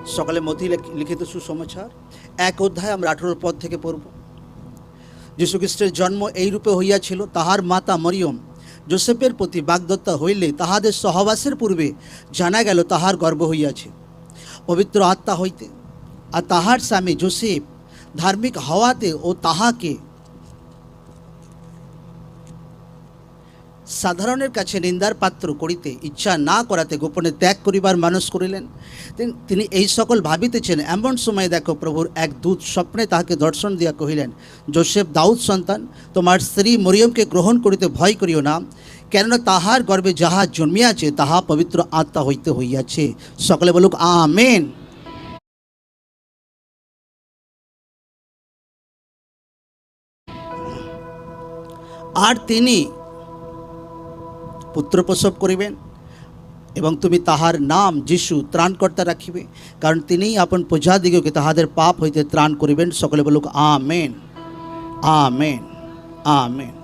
সকালে মথি লিখিত সুসমাচার 1 অধ্যায় আমরা 18 পদ থেকে পড়ব। যীশু খ্রিস্টের জন্ম এই রূপে হইয়াছিল, তাহার মাতা মরিয়ম যোসেফের প্রতি বাগদত্তা হইলে তাহাদের সহবাসের পূর্বে জানা গেল তাহার গর্ভ হইয়াছে পবিত্র আত্মা হইতে। আর তাহার স্বামী যোসেফ ধার্মিক হওয়াতে ও তাহাকে সাধারণের কাছে নিন্দার পাত্র করিতে ইচ্ছা না করাতে গোপনে ত্যাগ করিবার মানুষ করিলেন। তিনি এই সকল ভাবিতেছেন, এমন সময় দেখো প্রভুর এক দূত স্বপ্নে তাহাকে দর্শন দিয়া কহিলেন, যোসেফ দাউদ সন্তান, তোমার স্ত্রী মরিয়মকে গ্রহণ করিতে ভয় করিও না, কেননা তাহার গর্ভে যাহা জন্মিয়াছে তাহা পবিত্র আত্মা হইতে হইয়াছে। সকলে বলুক আমেন। আর তিনি পুত্র প্রসব করিবেন এবং তুমি তাহার নাম যিশু ত্রাণকর্তা রাখিবে, কারণ তিনিই আপন প্রজাদিগকে তাহাদের পাপ হইতে ত্রাণ করিবেন। সকলে বলুক আমেন, আমেন, আমেন।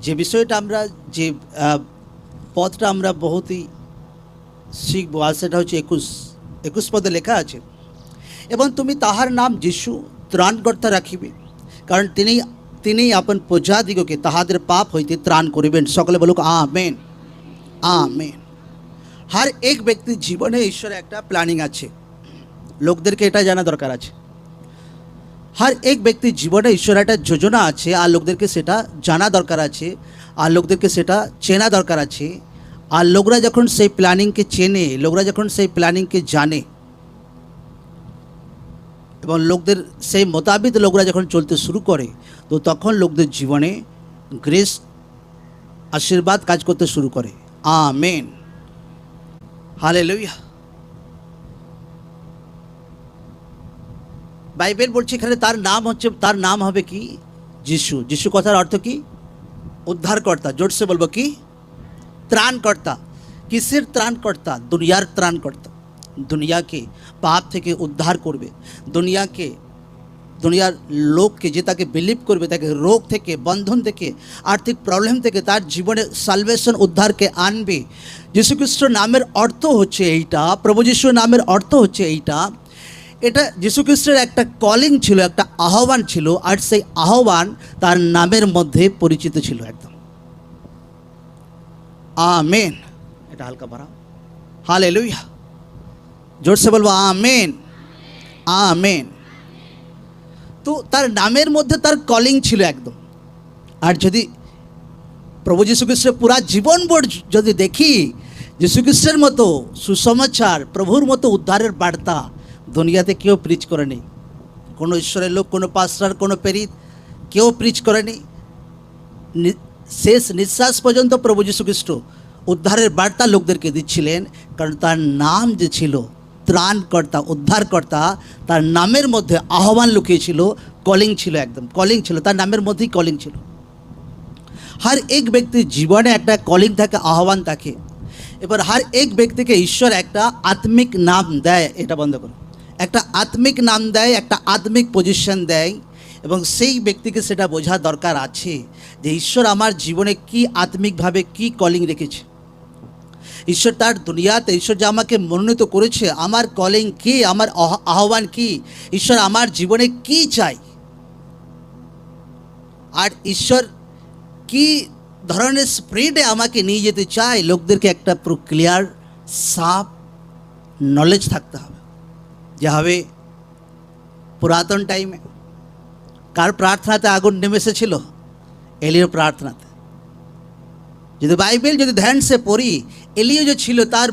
যে বিষয়টা আমরা যে পদটা আমরা বহুতই শিখব, আর সেটা হচ্ছে 21 পদে লেখা আছে, এবং তুমি তাহার নাম যিশু ত্রাণকর্তা রাখিবে, কারণ তিনি আপন প্রজাদিগকে তাহাদের পাপ হইতে ত্রাণ করিবেন। সকলে বলুক আমেন, আমেন। हर एक व्यक्ति জীবনে ঈশ্বরের একটা প্ল্যানিং আছে, লোকদেরকে এটা জানা দরকার আছে। हर एक व्यक्ति জীবনে ঈশ্বরের একটা যোজনা আছে, আর লোকদেরকে সেটা জানা দরকার আছে, আর লোকদেরকে সেটা চেনা দরকার আছে। আর লোকরা যখন সেই প্ল্যানিংকে চেনে, লোকরা যখন সেই প্ল্যানিংকে জানে এবং লোকদের সেই মোতাবিক লোকরা যখন চলতে শুরু করে, তো তখন লোকদের জীবনে গ্রেস আশীর্বাদ কাজ করতে শুরু করে। Amen, hallelujah. বাইবেল বলছে এখানে তার নাম হবে কি? যিশু। যিশু কথার অর্থ কি? উদ্ধারকর্তা। জোরসে বলবো কি? ত্রাণকর্তা। কিসের ত্রাণকর্তা? দুনিয়ার ত্রাণকর্তা। দুনিয়াকে পাপ থেকে উদ্ধার করবে, দুনিয়ার লোককে যে তাকে বিলিভ করবে, তাকে রোগ থেকে, বন্ধন থেকে, আর্থিক প্রবলেম থেকে তার জীবনে সালভেশন, উদ্ধারকে আনবে। যীশু খ্রিস্ট নামের অর্থ হচ্ছে এইটা, প্রভু যীশু নামের অর্থ হচ্ছে এইটা। এটা যীশু খ্রিস্টের একটা কলিং ছিল, একটা আহ্বান ছিল, আর সেই আহ্বান তার নামের মধ্যে পরিচিত ছিল একদম। আমেন। এটা হালকা বাড়াও। হালেলুয়া। জোরসে বলবো আমেন, আমেন। তো তার নামের মধ্যে তার কলিং ছিল একদম। আর যদি প্রভু যীশু খ্রিস্টের পুরা জীবনভর যদি দেখি, যীশু খ্রিস্টের মতো সুসমাচার, প্রভুর মতো উদ্ধারের বার্তা দুনিয়াতে কেউ প্রিচ করেনি। কোনো ঈশ্বরের লোক, কোনো পাস্টার, কোনো প্রেরিত কেউ প্রিচ করেনি। শেষ নিঃশ্বাস পর্যন্ত প্রভু যীশু খ্রিস্ট উদ্ধারের বার্তা লোকদেরকে দিচ্ছিলেন, কারণ তার নাম যে ছিল ত্রাণকর্তা, উদ্ধারকর্তা, তার নামের মধ্যে আহ্বান লুকিয়েছিল, কলিং ছিল, একদম কলিং ছিল, তার নামের মধ্যেই কলিং ছিল। हर एक ব্যক্তির জীবনে একটা কলিং থাকে, আহ্বান থাকে। এবার हर एक ব্যক্তিকে ঈশ্বর একটা আত্মিক নাম দেয়। এটা বন্ধ করো। একটা আত্মিক নাম দেয়, একটা আত্মিক পজিশন দেয়, এবং সেই ব্যক্তিকে সেটা বোঝা দরকার আছে যে ঈশ্বর আমার জীবনে কি আত্মিকভাবে কি কলিং রেখেছে। ঈশ্বর তার দুনিয়াতে, ঈশ্বর যে আমাকে মনোনীত করেছে, আমার কলিং কি, আমার আহ্বান কি, ঈশ্বর আমার জীবনে কি চাই, আর ঈশ্বর কি ধরনের স্পিরিটে আমাকে নিয়ে যেতে চায়, লোকদেরকে একটা পুরো ক্লিয়ার সাফ নলেজ থাকতে হবে। যেভাবে পুরাতন টাইমে কার প্রার্থনাতে আগুন নেমে এসেছিল? এলিয়ার প্রার্থনাতে। যদি বাইবেল যদি ধ্যান সে পড়ি, এলিয়া যে ছিল তার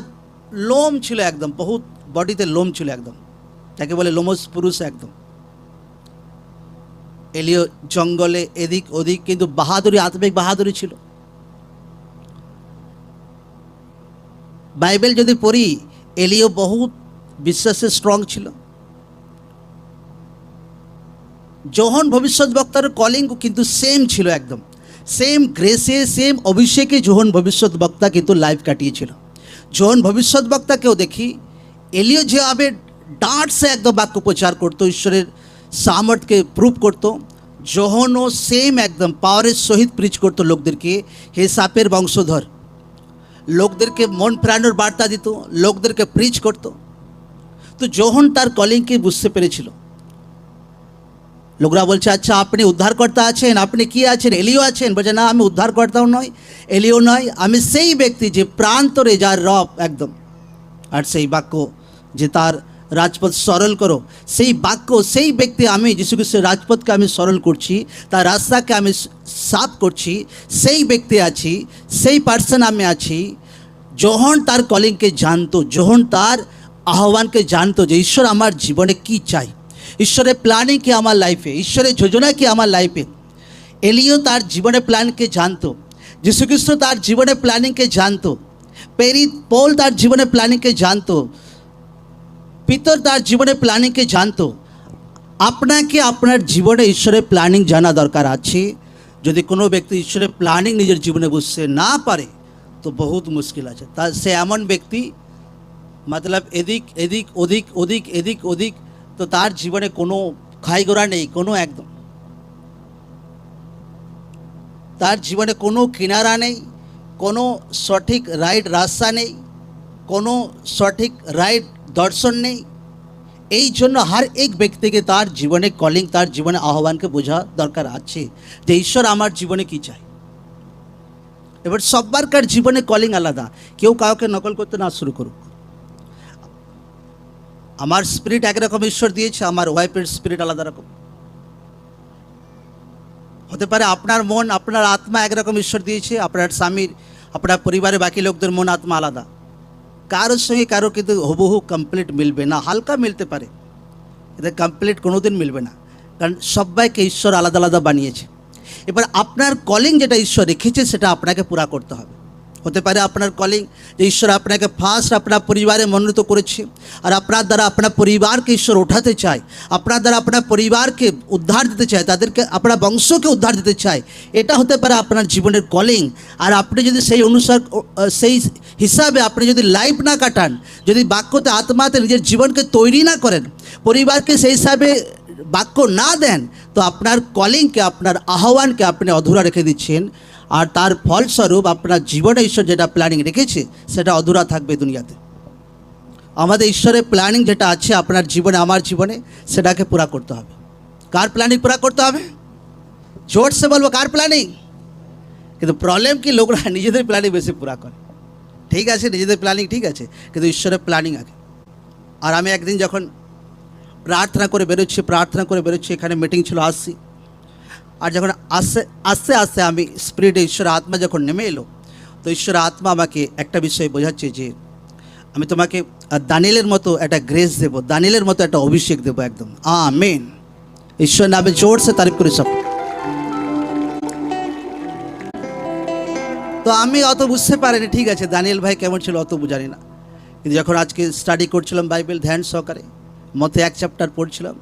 লোম ছিল একদম, বহুত বডিতে লোম ছিল একদম, তাকে বলে লোমস পুরুষ একদম। এলিয়া জঙ্গলে এদিক ওদিক, কিন্তু বাহাদুরি, আত্মিক বাহাদুরি ছিল। বাইবেল যদি পড়ি, এলিয়া বহুত বিশ্বাসে স্ট্রং ছিল। যোহন ভবিষ্যৎবক্তার কলিং কিন্তু সেম ছিল একদম, সেম গ্রেসে, সেম অভিষেকে যোহন ভবিষ্যৎবক্তা কিন্তু লাইফ কাটিয়েছিল। যোহন ভবিষ্যৎবক্তাকেও দেখি, এলিয়া যেভাবে ডাঁট সে একদম বাক্য প্রচার করতো, ঈশ্বরের সামর্থ্যকে প্রুভ করতো, যোহনও সেম একদম পাওয়ারের সহিত প্রিচ করতো লোকদেরকে, হে সাপের বংশধর, লোকদেরকে মন ফেরানোর বার্তা দিত, লোকদেরকে প্রিচ করত। তো যখন তার কলিংকে বুঝতে পেরেছিল, লোকরা বলছে আচ্ছা আপনি উদ্ধারকর্তা আছেন, আপনি কি আছেন, এলিও আছেন? বলছে না, আমি উদ্ধারকর্তাও নয়, এলিও নয়, আমি সেই ব্যক্তি যে প্রান্তরে যার রব একদম। আর সেই বাক্য যে তার রাজপথ সরল করো, সেই বাক্য, সেই ব্যক্তি আমি, যিশু খ্রিস্টের রাজপথকে আমি সরল করছি, তার রাস্তাকে আমি সাফ করছি, সেই ব্যক্তি আছি, সেই পার্সন আমি আছি। যখন তার কলিংকে জানতো, যখন তার আহ্বানকে জানতো যে ঈশ্বর আমার জীবনে কি চাই, ঈশ্বরের প্ল্যানিং কি আমার লাইফে, ঈশ্বরের যোজনা কি আমার লাইফে। এলিও তার জীবনের প্ল্যানকে জানতো, যীশুখ্রিস্ট তার জীবনের প্ল্যানিংকে জানতো, পৌল তার জীবনের প্ল্যানিংকে জানতো, পিতর তার জীবনের প্ল্যানিংকে জানতো। আপনাকে আপনার জীবনে ঈশ্বরের প্ল্যানিং জানা দরকার আছে। যদি কোনো ব্যক্তি ঈশ্বরের প্ল্যানিং নিজের জীবনে বুঝতে না পারে তো বহুত মুশকিল আছে। তার সে এমন ব্যক্তি, মতলব এদিক এদিক ওদিক ওদিক এদিক ওদিক, তো তার জীবনে কোনো খাইগোড়া নেই, কোনো একদম তার জীবনে কোনো কিনারা নেই, কোনো সঠিক রাইট রাস্তা নেই, কোনো সঠিক রাইট দর্শন নেই। এই জন্য হর এক ব্যক্তিকে তার জীবনে কলিং, তার জীবনে আহ্বানকে বোঝা দরকার আছে যে ঈশ্বর আমার জীবনে কি চায়। এবার সব্বারকার জীবনে কলিং আলাদা, কেউ কাউকে নকল করতে না শুরু করুক। আমার স্পিরিট একরকম ঈশ্বর দিয়েছে, আমার ওয়াইফের স্পিরিট আলাদা রকম হতে পারে। আপনার মন, আপনার আত্মা একরকম ঈশ্বর দিয়েছে, আপনার স্বামীর, আপনার পরিবারের বাকি লোকদের মন আত্মা আলাদা। কারোর সঙ্গে কারো কিন্তু হুবহু কমপ্লিট মিলবে না, হালকা মিলতে পারে, এতে কমপ্লিট কোনো দিন মিলবে না, কারণ সবাইকে ঈশ্বর আলাদা আলাদা বানিয়েছে। এবার আপনার কলিং যেটা ঈশ্বর রেখেছে সেটা আপনাকে পুরা করতে হবে। হতে পারে আপনার কলিং যে ঈশ্বর আপনাকে ফার্স্ট আপনার পরিবারে মনোনীত করেছে, আর আপনার দ্বারা আপনার পরিবারকে ঈশ্বর ওঠাতে চায়, আপনার দ্বারা আপনার পরিবারকে উদ্ধার দিতে চায়, তাদেরকে আপনার বংশকে উদ্ধার দিতে চায়। এটা হতে পারে আপনার জীবনের কলিং। আর আপনি যদি সেই অনুসার, সেই হিসাবে আপনি যদি লাইফ না কাটান, যদি বাক্যতে আত্মাতে নিজের জীবনকে তৈরি না করেন, পরিবারকে সেই হিসাবে বাক্য না দেন, তো আপনার কলিংকে, আপনার আহ্বানকে আপনি অধুরা রেখে দিচ্ছেন। আর তার ফলস্বরূপ আপনার জীবনে ঈশ্বর যেটা প্ল্যানিং রেখেছে সেটা অধুরা থাকবে দুনিয়াতে। আমাদের ঈশ্বরের প্ল্যানিং যেটা আছে আপনার জীবনে, আমার জীবনে, সেটাকে পুরা করতে হবে। কার প্ল্যানিং পুরা করতে হবে? জোর সে বলবো, কার প্ল্যানিং? কিন্তু প্রবলেম কি, লোকরা নিজেদের প্ল্যানিং বেশি পুরা করে। ঠিক আছে, নিজেদের প্ল্যানিং ঠিক আছে, কিন্তু ঈশ্বরের প্ল্যানিং আগে। আর আমি একদিন যখন প্রার্থনা করে বেরোচ্ছি, এখানে মিটিং ছিল, আসছি। আর যখন আস্তে আস্তে আমি স্পিরিটে ঈশ্বর আত্মা যখন নেমে এলো, তো ঈশ্বর আত্মা আমাকে একটা বিষয় বোঝাচ্ছে যে আমি তোমাকে দানিয়েলের মতো একটা গ্রেস দেবো, দানিয়েলের মতো একটা অভিষেক দেবো একদম। আমেন। ঈশ্বর নামে জোর সে তারিফ করে সব। তো আমি অত বুঝতে পারিনি, ঠিক আছে দানিয়েল ভাই কেমন ছিল অত বুঝানি না, কিন্তু যখন আজকে স্টাডি করছিলাম বাইবেল ধ্যান সহকারে, মতে এক চ্যাপ্টার পড়ছিলাম,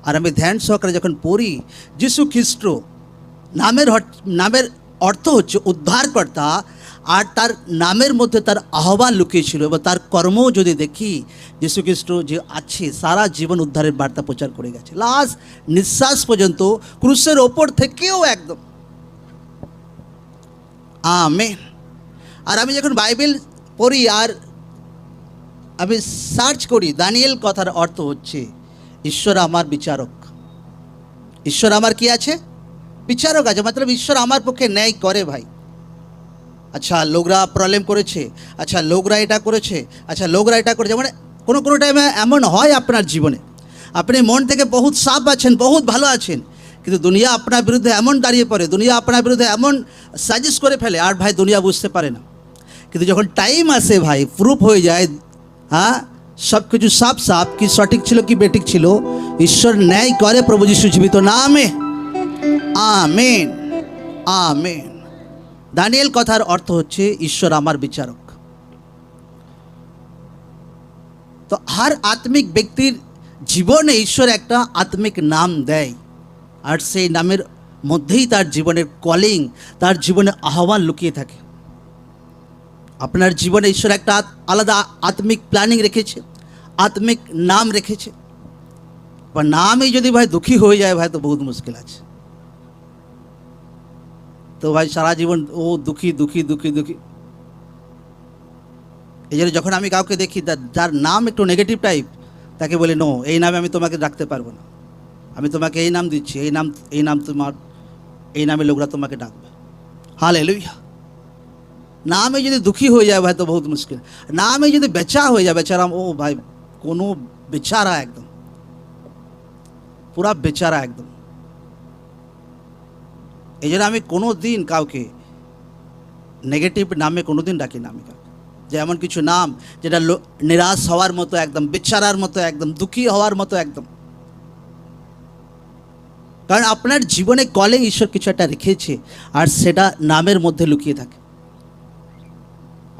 আর আমি ধ্যান সহকারে যখন পড়ি, যিশু খ্রিস্ট নামের অর্থ হচ্ছে উদ্ধারকর্তা, আর তার নামের মধ্যে তার আহ্বান লুকিয়েছিল। এবং তার কর্ম যদি দেখি, যিশু খ্রিস্ট যে আছে সারা জীবন উদ্ধারের বার্তা প্রচার করে গেছে, লাস্ট নিঃশ্বাস পর্যন্ত, ক্রুশের ওপর থেকেও একদম। আমেন। আর আমি যখন বাইবেল পড়ি আর আমি সার্চ করি, দানিয়েল কথার অর্থ হচ্ছে ঈশ্বর আমার বিচারক। ঈশ্বর আমার কি আছে? বিচারক আছে, মতলব ঈশ্বর আমার পক্ষে ন্যায় করে ভাই। আচ্ছা লোকরা প্রবলেম করেছে, আচ্ছা লোকরা এটা করেছে, আচ্ছা লোকরা এটা করেছে, মানে কোনো টাইমে এমন হয় আপনার জীবনে, আপনি মন থেকে বহুত সাফ আছেন, বহুত ভালো আছেন, কিন্তু দুনিয়া আপনার বিরুদ্ধে এমন দাঁড়িয়ে পড়ে, দুনিয়া আপনার বিরুদ্ধে এমন সাজেস্ট করে ফেলে, আর ভাই দুনিয়া বুঝতে পারে না। কিন্তু যখন টাইম আসে ভাই, প্রুফ হয়ে যায়, হ্যাঁ সব কিছু সাফ সাফ, কি সঠিক ছিল কি বেঠিক ছিল, ঈশ্বর ন্যায় করে প্রভু যিশু জীবিত নামে। Amen, amen. দানিয়েল কথার অর্থ হচ্ছে ঈশ্বর আমার বিচারক। তো হর আত্মিক ব্যক্তির জীবনে ঈশ্বর একটা আত্মিক নাম দেয়, আর সেই নামের মধ্যেই তার জীবনের কলিং, তার জীবনে আহ্বান লুকিয়ে থাকে। আপনার জীবনে ঈশ্বর একটা আলাদা আত্মিক প্ল্যানিং রেখেছে, আত্মিক নাম রেখেছে। বা নামই যদি ভাই দুঃখী হয়ে যায় ভাই, তো বহুত মুশকিল আছে। তো ভাই সারা জীবন ও দুঃখী দুঃখী দুঃখী দুঃখী, এই জন্য যখন আমি কাউকে দেখি যার নাম একটু নেগেটিভ টাইপ, তাকে বলি নো, এই নামে আমি তোমাকে রাখতে পারবো না, আমি তোমাকে এই নাম দিচ্ছি, এই নাম তোমার, এই নামে লোকরা তোমাকে ডাকবে। হালেলুয়া। নামে যদি দুঃখী হয়ে যায় ভাই তো বহুত মুশকিল। নামে যদি বেচা হয়ে যায়, বেচারা, ও ভাই কোনো বেচারা, একদম পুরা বেচারা একদম। এই জন্য আমি কোনো দিন কাউকে নেগেটিভ নামে কোনো দিন ডাকি না আমি কাউকে, যে এমন কিছু নাম যেটা নিরাশ হওয়ার মতো, একদম বেচারার মতো, একদম দুঃখী হওয়ার মতো একদম। কারণ আপনার জীবনে কলিং ঈশ্বর কিছু একটা রেখেছে, আর সেটা নামের মধ্যে লুকিয়ে থাকে।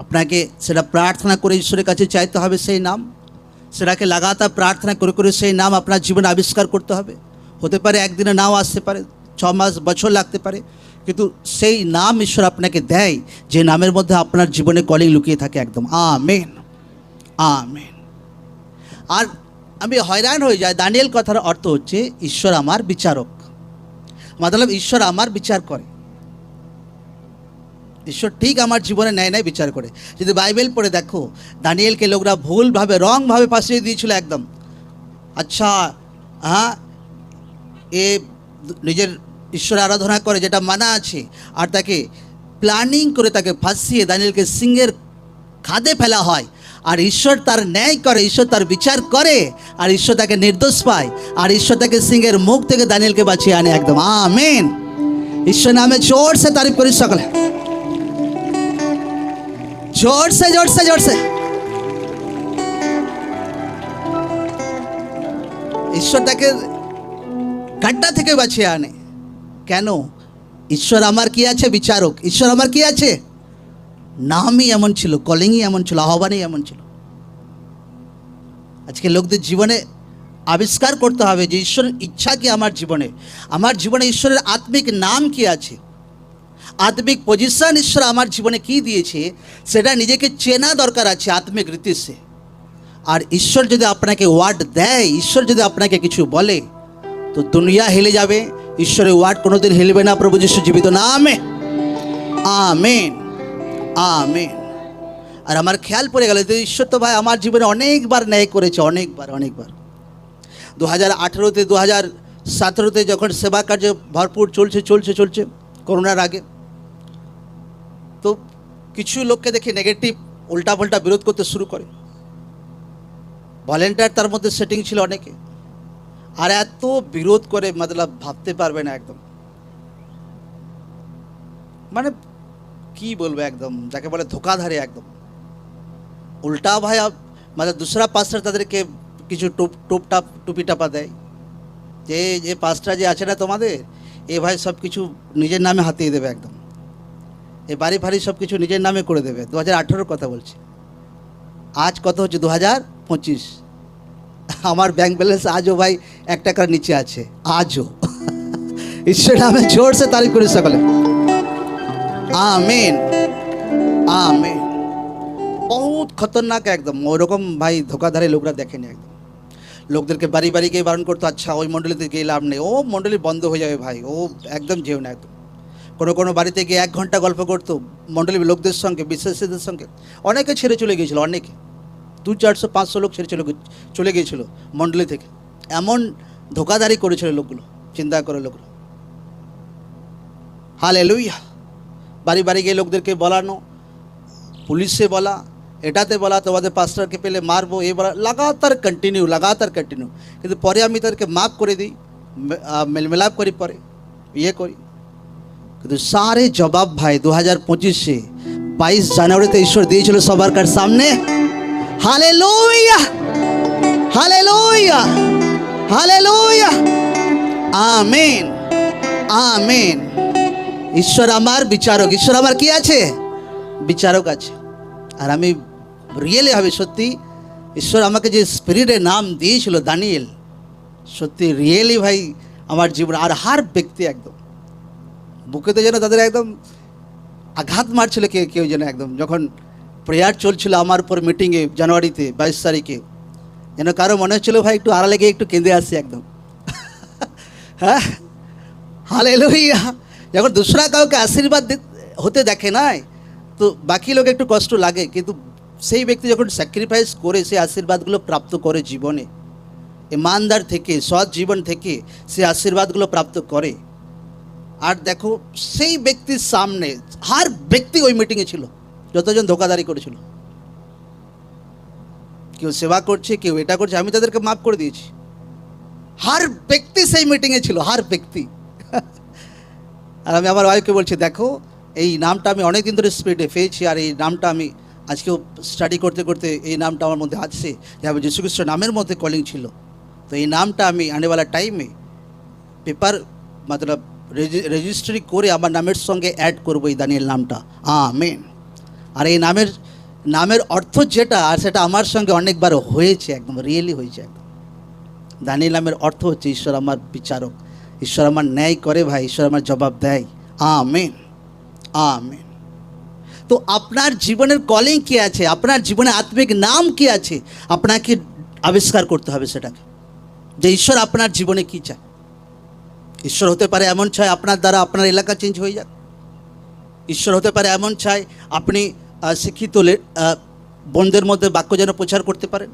আপনাকে সেটা প্রার্থনা করে ঈশ্বরের কাছে চাইতে হবে সেই নাম, সেটাকে লাগাতার প্রার্থনা করে করে সেই নাম আপনার জীবনে আবিষ্কার করতে হবে। হতে পারে একদিনে নাও আসতে পারে, 6 মাস বছর লাগতে পারে, কিন্তু সেই নাম ঈশ্বর আপনাকে দেয় যে নামের মধ্যে আপনার জীবনে কলিং লুকিয়ে থাকে একদম। Amen, amen. আর আমি হয়রান হয়ে যাই, দানিয়েল কথার অর্থ হচ্ছে ঈশ্বর আমার বিচারক, মতলব ঈশ্বর আমার বিচার করে, ঈশ্বর ঠিক আমার জীবনে ন্যায় ন্যায় বিচার করে। যদি বাইবেল পড়ে দেখো, দানিয়েলকে লোকরা ভুলভাবে রংভাবে ফাঁসিয়ে দিয়েছিল একদম। আচ্ছা, হ্যাঁ, এ নিজের ঈশ্বর আরাধনা করে যেটা মানা আছে, আর তাকে প্ল্যানিং করে তাকে ফাঁসিয়ে দানিয়েলকে সিংহের খাদে ফেলা হয়। আর ঈশ্বর তার ন্যায় করে, ঈশ্বর তার বিচার করে, আর ঈশ্বর তাকে নির্দোষ পায়, আর ঈশ্বর তাকে সিংহের মুখ থেকে দানিয়েলকে বাঁচিয়ে আনে একদম। আমেন। ঈশ্বর নামে জোর সে তারিফ করি সকলে, जोर से जोर से जोर से। ঈশ্বর তাকে গাড্ডা থেকে বাঁচিয়ে আনে। কেন? ঈশ্বর আমার কি আছে? বিচারক। ঈশ্বর আমার কি আছে? নামই এমন ছিল, কলিংই এমন ছিল, আহ্বানই এমন ছিল। আজকে লোকদের জীবনে আবিষ্কার করতে হবে যে ঈশ্বরের ইচ্ছা কি আমার জীবনে, আমার জীবনে ঈশ্বরের আত্মিক নাম কি আছে, আত্মিক পজিশন ঈশ্বর আমার জীবনে কি দিয়েছে, সেটা নিজেকে চেনা দরকার আছে আত্মিক রীতিতে। আর ঈশ্বর যদি আপনাকে ওয়ার্ড দেয়, ঈশ্বর যদি আপনাকে কিছু বলে, তো দুনিয়া হেলে যাবে, ঈশ্বরের ওয়ার্ড কোনোদিন হেলবে না। প্রভু যিশু জীবিত নামে, আমেন, আমেন। আর আমার খেয়াল পড়ে গেল যে ঈশ্বর তো ভাই আমার জীবনে অনেকবার ন্যায় করেছে, অনেকবার। 2018-তে 2017-তে যখন সেবা কার্য ভরপুর চলছে করোনার আগে, তো কিছু লোককে দেখে নেগেটিভ উল্টাপাল্টা বিরোধ করতে শুরু করে। ভলেন্টিয়ার তার মধ্যে সেটিং ছিল অনেকে, আর এত বিরোধ করে মতলব ভাবতে পারবে না একদম, মানে কি বলবো, একদম যাকে বলে ধোকাধারে একদম। উল্টা ভাই মানে दूसरा পাস্টার তাদেরকে কিছু টুপি টাপা দেয়, যে পাস্টার যে আছে না তোমাদের, এ ভাই সব কিছু নিজের নামে হাতিয়ে দেবে একদম, এ বাড়ি ফাড়ি সব কিছু নিজের নামে করে দেবে। 2018 কথা বলছি, আজ কত হচ্ছে 2025। আমার ব্যাংক ব্যালেন্স আজও ভাই 1 টাকার নিচে আছে, আজও। ঈশ্বর নামে জোর সে তারিফ করি সকলে, আমেন, আমেন। বহুত খতরনাক একদম, ওরকম ভাই ধোকাধারী লোকরা দেখেনি একদম। লোকদেরকে বাড়ি বাড়ি গিয়ে বারণ করতো, আচ্ছা ওই মণ্ডলীতে গিয়ে লাভ নেই, ও মণ্ডলী বন্ধ হয়ে যাবে ভাই, ও একদম যেও না একদম। কোনো বাড়িতে গিয়ে 1 ঘন্টা গল্প করতো মণ্ডলীর লোকদের সঙ্গে, বিশ্বাসীদের সঙ্গে। অনেকে ছেড়ে চলে গিয়েছিল, অনেকে 200-400-500 লোক ছেড়ে চলে গিয়েছিল মণ্ডলী থেকে। এমন ধোকাধারি করেছিল লোকগুলো, চিন্তা করে লোকগুলো। হালেলুয়া। বাড়ি বাড়ি গিয়ে লোকদেরকে বলানো, পুলিশে বলা, এটাতে বলা তোমাদের পাস্টারকে পেলে মারবো, এ বলা, লাগাতার কন্টিনিউ। কিন্তু পরে আমি তাদেরকে মাফ করে দিই, মেলমেলাপ করি, পরে ইয়ে করি। কিন্তু সারে জবাব ভাই 2025-এ 22 জানুয়ারিতে ঈশ্বর দিয়েছিল সবার কার সামনে। Hallelujah, hallelujah, hallelujah, amen, amen. ঈশ্বর আমার বিচারক, ঈশ্বর আমার কি আছে? বিচারক আছে। আর আমি রিয়েলি ভাবে সত্যি ঈশ্বর আমাকে যে স্পিরিটের নাম দিয়েছিল দানিয়েল, সত্যি রিয়েলি ভাই আমার জীবন আর হার ব্যক্তি একদম বুকেতে যেন তাদের একদম আঘাত মারছিল কেউ যেন একদম। যখন প্রেয়ার চলছিল আমার উপর মিটিংয়ে জানুয়ারিতে 22 তারিখে, যেন কারো মনে হচ্ছিল ভাই একটু আড়ালে গিয়ে একটু কেঁদে আসি একদম। হ্যাঁ, হালেলুয়া। যখন दूसरा কাউকে আশীর্বাদ হতে দেখে না, তো বাকি লোক একটু কষ্ট লাগে, কিন্তু সেই ব্যক্তি যখন স্যাক্রিফাইস করে সেই আশীর্বাদগুলো প্রাপ্ত করে জীবনে, ইমানদার থেকে, সৎ জীবন থেকে সে আশীর্বাদগুলো প্রাপ্ত করে। আর দেখো সেই ব্যক্তির সামনে হার ব্যক্তি ওই মিটিংয়ে ছিল, যতজন ধোকাদারি করেছিল, কেউ সেবা করছে, কেউ এটা করছে, আমি তাদেরকে মাফ করে দিয়েছি। হার ব্যক্তি সেই মিটিংয়ে ছিল, হার ব্যক্তি। আর আমি আমার ওয়াইফকে বলছি, দেখো এই নামটা আমি অনেক দিন ধরে স্পিরিটে পেয়েছি, আর এই নামটা আমি আজকেও স্টাডি করতে করতে এই নামটা আমার মধ্যে আছে, যেভাবে যীশু খ্রিস্ট নামের মধ্যে কলিং ছিল। তো এই নামটা আমি আনেওয়ালা টাইমে পেপার মতলব রেজিস্ট্রি করে আমার নামের সঙ্গে অ্যাড করবো এই দানিয়েল নামটা। আমেন। আর এই নামের অর্থ যেটা, আর সেটা আমার সঙ্গে অনেকবার হয়েছে, একদম রিয়েলি হয়েছে একদম। দানিয়েল নামের অর্থ হচ্ছে ঈশ্বর আমার বিচারক, ঈশ্বর আমার ন্যায় করে ভাই, ঈশ্বর আমার জবাব দেয়। Amen, amen. তো আপনার জীবনের কলিং কী আছে, আপনার জীবনে আত্মিক নাম কী আছে, আপনাকে আবিষ্কার করতে হবে সেটাকে, যে ঈশ্বর আপনার জীবনে কী চায়। ঈশ্বর হতে পারে এমন চায় আপনার দ্বারা আপনার এলাকা চেঞ্জ হয়ে যাক। ঈশ্বর হতে পারে এমন চায় আপনি শিক্ষিত বোনদের মধ্যে বাক্য যেন প্রচার করতে পারেন।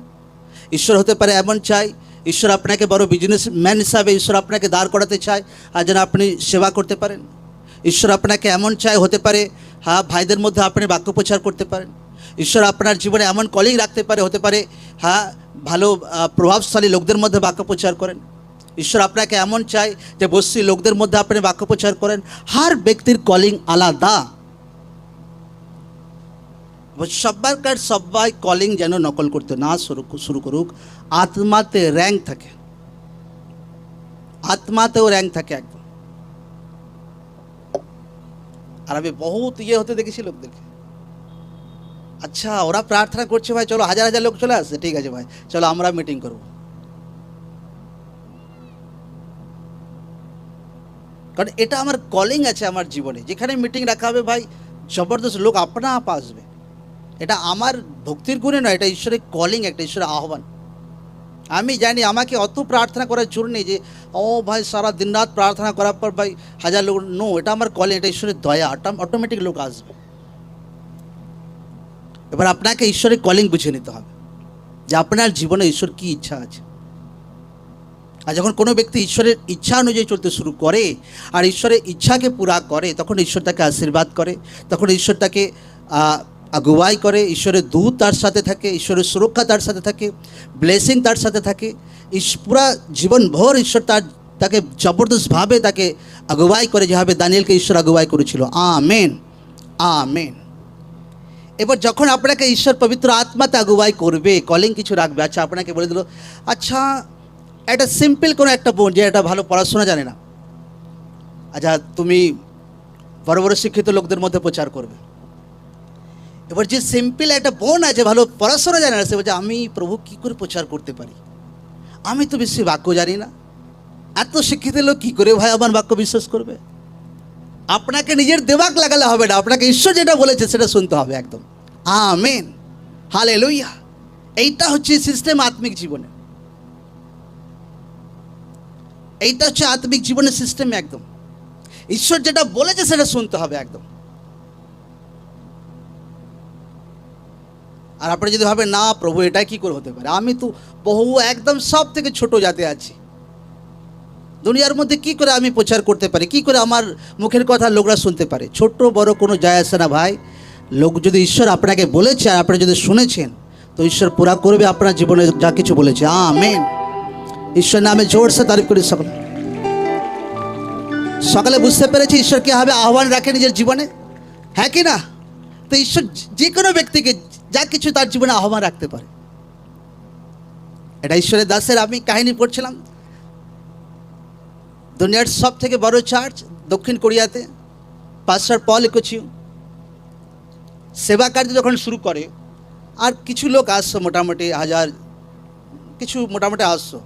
ঈশ্বর হতে পারে এমন চায়, ঈশ্বর আপনাকে বড় বিজনেসম্যান হিসাবে ঈশ্বর আপনাকে দাঁড় করাতে চায়, আর যেন আপনি সেবা করতে পারেন। ঈশ্বর আপনাকে এমন চায়, হতে পারে ভাইদের মধ্যে আপনি বাক্য প্রচার করতে পারেন। ঈশ্বর আপনার জীবনে এমন কলিং রাখতে পারে, হতে পারে ভালো প্রভাবশালী লোকদের মধ্যে বাক্য প্রচার করেন। ঈশ্বর আপনাকে এমন চায় যে বস্তি লোকদের মধ্যে আপনি বাক্য প্রচার করেন। হার ব্যক্তির কলিং আলাদা। সবাই কলিং যেন নকল করতে না শুরু করুক। আত্মাতে র্যাঙ্ক থাকে, আত্মাতেও র্যাঙ্ক থাকে একদম। আর আমি বহুত হতে দেখেছি লোকদেরকে, আচ্ছা ওরা প্রার্থনা করছে ভাই, চলো হাজার হাজার লোক চলে আসছে, ঠিক আছে ভাই চলো আমরা মিটিং করব। কারণ এটা আমার কলিং আছে আমার জীবনে, যেখানে মিটিং রাখা হবে ভাই জবরদস্ত লোক আপনা আপ আসবে। এটা আমার ভক্তির গুণে নয়, এটা ঈশ্বরের কলিং, একটা ঈশ্বরের আহ্বান। আমি জানি আমাকে অত প্রার্থনা করার জন্য নেই যে ও ভাই সারা দিন রাত প্রার্থনা করার পর ভাই হাজার লোক, নো, এটা আমার কলিং, এটা ঈশ্বরের দয়া, অটোমেটিক লোক আসবে। এবার আপনাকে ঈশ্বরের কলিং বুঝে নিতে হবে যে আপনার জীবনে ঈশ্বর কী ইচ্ছা আছে। আর যখন কোনো ব্যক্তি ঈশ্বরের ইচ্ছা অনুযায়ী চলতে শুরু করে আর ঈশ্বরের ইচ্ছাকে পুরা করে, তখন ঈশ্বর তাকে আশীর্বাদ করে, তখন ঈশ্বর তাকে আগুয়াই করে, ঈশ্বরের দূত তার সাথে থাকে, ঈশ্বরের সুরক্ষা তার সাথে থাকে, ব্লেসিং তার সাথে থাকে। পুরা জীবনভর ঈশ্বর তাকে জবরদস্তভাবে তাকে আগুয়াই করে, যেভাবে দানিয়েলকে ঈশ্বর আগুয়াই করেছিল। Amen, amen. এবার যখন আপনাকে ঈশ্বর পবিত্র আত্মাতে আগুয়াই করবে, কলিং কিছু রাখবে। আচ্ছা আপনাকে বলে দিল, আচ্ছা একটা সিম্পল কোনো একটা বোন যে একটা ভালো পড়াশোনা জানে না, আচ্ছা তুমি বড় বড় শিক্ষিত লোকদের মধ্যে প্রচার করবে। এবার যে সিম্পল একটা বোন আছে, ভালো পড়াশোনা জানে না, সে বলছে আমি প্রভু কী করে প্রচার করতে পারি, আমি তো বেশি বাক্য জানি না, এত শিক্ষিত লোক কী করে ভাই আমার বাক্য বিশ্বাস করবে। আপনাকে নিজের দেমাগ লাগালে হবে না, আপনাকে ঈশ্বর যেটা বলেছে সেটা শুনতে হবে একদম। Amen, hallelujah. এইটা হচ্ছে সিস্টেম আত্মিক জীবনে, এইটা হচ্ছে আত্মিক জীবনের সিস্টেম একদম। ঈশ্বর যেটা বলেছে সেটা শুনতে হবে একদম। আর আপনি যদি ভাবেন না প্রভু এটা কি করে হতে পারে, আমি তো বহু একদম সব থেকে ছোট জাতে আছি, দুনিয়ার মধ্যে কি করে আমি প্রচার করতে পারি, কি করে আমার মুখের কথা লোকরা শুনতে পারে। ছোট বড় কোনো যায় আসে না ভাই। লোক যদি ঈশ্বর আপনাকে বলেছে আর আপনি যদি শুনেছেন, তো ঈশ্বর পুরা করবে আপনার জীবনে যা কিছু বলেছে। আমেন। ঈশ্বর নামে জোরসে তারিফ করি। সকালে বুঝতে পেরেছি ঈশ্বর কীভাবে আহ্বান রাখে নিজের জীবনে, হ্যাঁ কি না? তো ঈশ্বর যে কোনো ব্যক্তিকে যা কিছু তার জীবনে আহ্বান রাখতে পারে। এটা ঈশ্বরের দাসের আমি কাহিনী পড়ছিলাম। দুনিয়ার সব থেকে বড় চার্চ দক্ষিণ কোরিয়াতে পাস্টার পল ইকোচিউ সেবা কার্য যখন শুরু করে, আর কিছু লোক আসছো, মোটামুটি হাজার কিছু মোটামুটি আসছো,